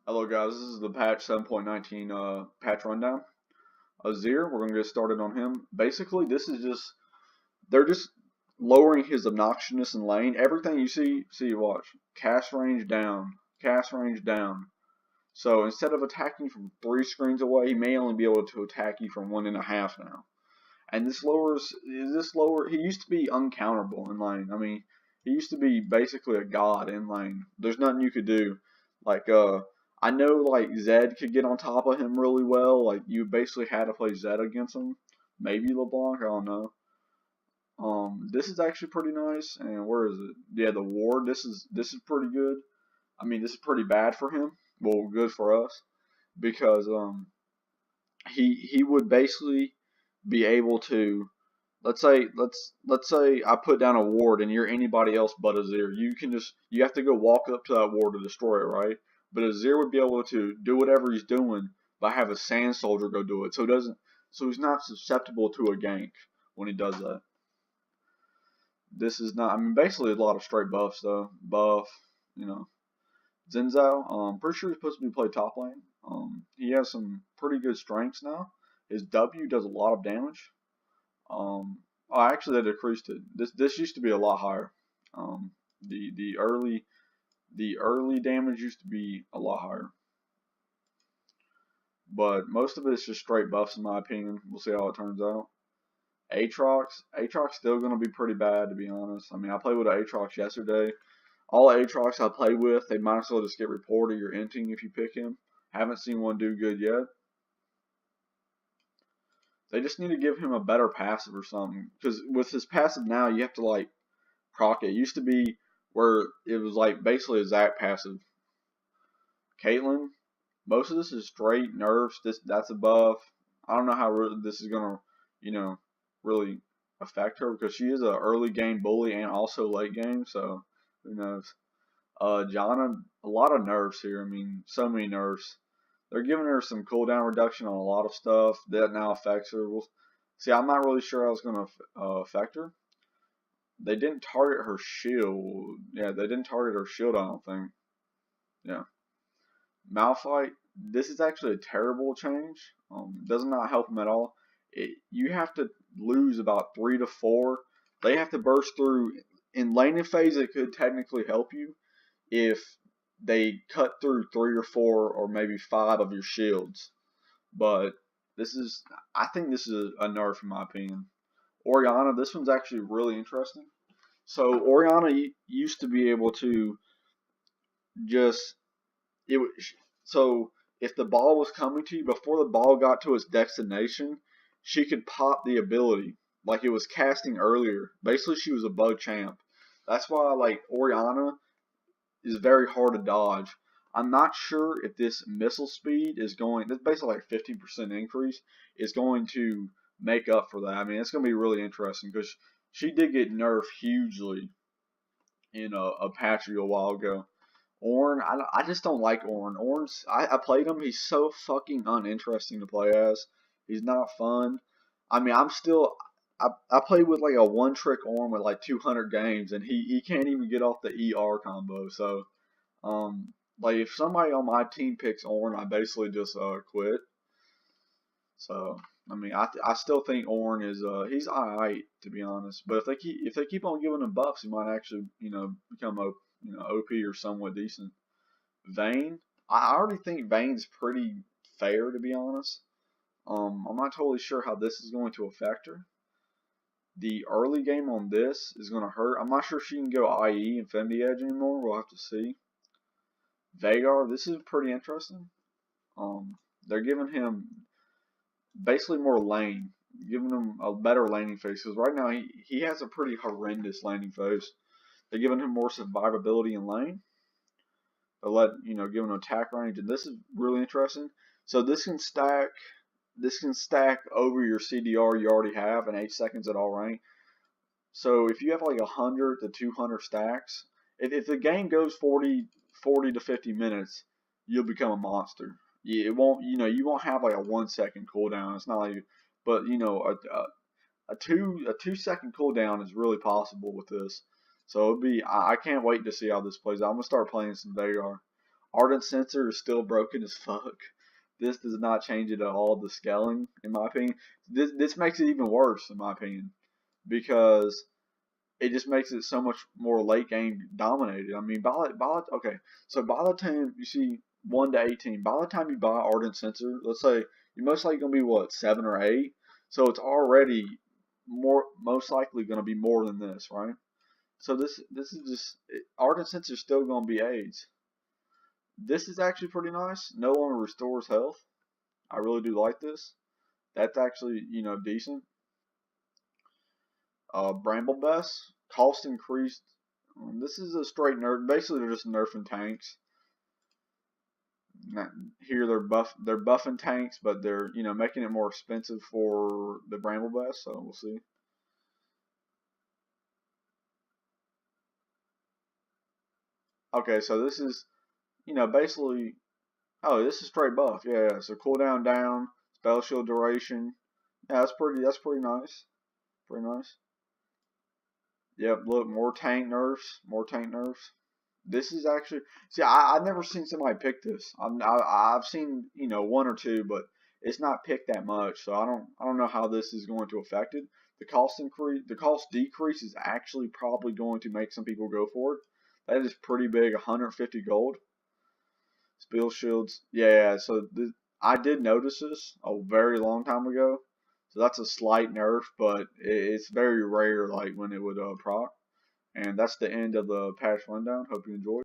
Hello guys, this is the patch 7.19 patch rundown. Azir, we're gonna get started on him. Basically, this is just they're just lowering his obnoxiousness in lane. Everything you see, watch. Cast range down, cast range down. So instead of attacking from 3 screens away, he may only be able to attack you from 1.5 now. And this lowers this lower. He used to be uncounterable in lane. I mean, he used to be basically a god in lane. There's nothing you could do. Like I know like Zed could get on top of him really well. Like you basically had to play Zed against him. Maybe LeBlanc. I don't know. This is actually pretty nice. And where is it? Yeah, the ward. This is pretty good. I mean, this is pretty bad for him. Well, good for us because he would basically be able to, let's say I put down a ward and you're anybody else but Azir. You have to go walk up to that ward to destroy it, right? But Azir would be able to do whatever he's doing by have a sand soldier go do it. So he's not susceptible to a gank when he does that. This is not, I mean, basically a lot of straight buffs though. Buff, you know. Xin Zhao, pretty sure he's supposed to be played top lane. He has some pretty good strengths now. His W does a lot of damage. Oh, actually, they decreased it. This used to be a lot higher. Um, the early damage used to be a lot higher, but most of it is just straight buffs in my opinion. We'll see how it turns out. Aatrox still gonna be pretty bad to be honest. I mean, I played with Aatrox yesterday. All Aatrox I play with, they might as well just get reported or inting if you pick him. Haven't seen one do good yet. They just need to give him a better passive or something. Because with his passive now, you have to like proc it. It used to be where it was like basically a Zac passive. Caitlyn, most of this is straight nerfs. That's a buff. I don't know how this is gonna, really affect her because she is a early game bully and also late game. So who knows? Janna, a lot of nerfs here. I mean, so many nerfs. They're giving her some cooldown reduction on a lot of stuff that now affects her. We'll see. I'm not really sure how it's going to affect her. They didn't target her shield. Yeah, they didn't target her shield. I don't think. Yeah, Malphite. This is actually a terrible change. Does not help him at all. You have to lose about 3 to 4. They have to burst through in laning phase. It could technically help you if they cut through 3 or 4 or maybe 5 of your shields. But I think this is a nerf in my opinion. Orianna, this one's actually really interesting. So Orianna used to be able to just it. So if the ball was coming to you before the ball got to its destination, she could pop the ability like it was casting earlier. Basically, she was a bug champ. That's why like Orianna is very hard to dodge. I'm not sure if this missile speed is going, this basically like 50% increase, is going to make up for that. I mean, it's going to be really interesting because she did get nerfed hugely in a patch a while ago. Ornn, I just don't like Ornn. I played him. He's so fucking uninteresting to play as. He's not fun. I mean, I played with like a one-trick Ornn with like 200 games, and he can't even get off the ER combo. So, like if somebody on my team picks Ornn, I basically just quit. So, I mean, I still think Ornn is he's alright to be honest. But if they keep on giving him buffs, he might actually become OP or somewhat decent. Vayne, I already think Vayne's pretty fair to be honest. I'm not totally sure how this is going to affect her. The early game on this is going to hurt. I'm not sure if she can go IE and Fendi Edge anymore. We'll have to see. Veigar, this is pretty interesting. They're giving him basically more lane, giving him a better laning phase because right now he has a pretty horrendous laning phase. They're giving him more survivability in lane. They'll give him attack range, and this is really interesting. So this can stack over your CDR you already have in 8 seconds at all rank. So if you have like 100 to 200 stacks, if the game goes 40 to 50 minutes, you'll become a monster. It won't, you won't have like a 1 second cooldown. It's not like, but a 2 second cooldown is really possible with this. So I can't wait to see how this plays out. I'm gonna start playing some Veigar. Ardent Sensor is still broken as fuck. This does not change it at all. The scaling, in my opinion, this makes it even worse, in my opinion, because it just makes it so much more late game dominated. I mean, okay, so by the time you see 1 to 18, by the time you buy Ardent Sensor, let's say you're most likely gonna be what, 7 or 8, so it's already most likely gonna be more than this, right? So this is just Ardent Sensor is still gonna be AIDS. This is actually pretty nice. No longer restores health. I really do like this. That's actually, decent. Bramble Bess, cost increased. This is a straight nerf. Basically, they're just nerfing tanks. Here they're buffing tanks, but they're making it more expensive for the Bramble Bess. So we'll see. Okay, so this is basically, oh, this is straight buff. Yeah, so cooldown down, spell shield duration. Yeah, that's pretty nice. Pretty nice. Yep, look, more tank nerfs, more tank nerfs. This is actually, see, I've never seen somebody pick this. I've seen, one or two, but it's not picked that much, so I don't know how this is going to affect it. The cost decrease is actually probably going to make some people go for it. That is pretty big, 150 gold. Spill shields, yeah. So I did notice this a very long time ago. So that's a slight nerf, but it's very rare, like when it would proc. And that's the end of the patch rundown. Hope you enjoyed.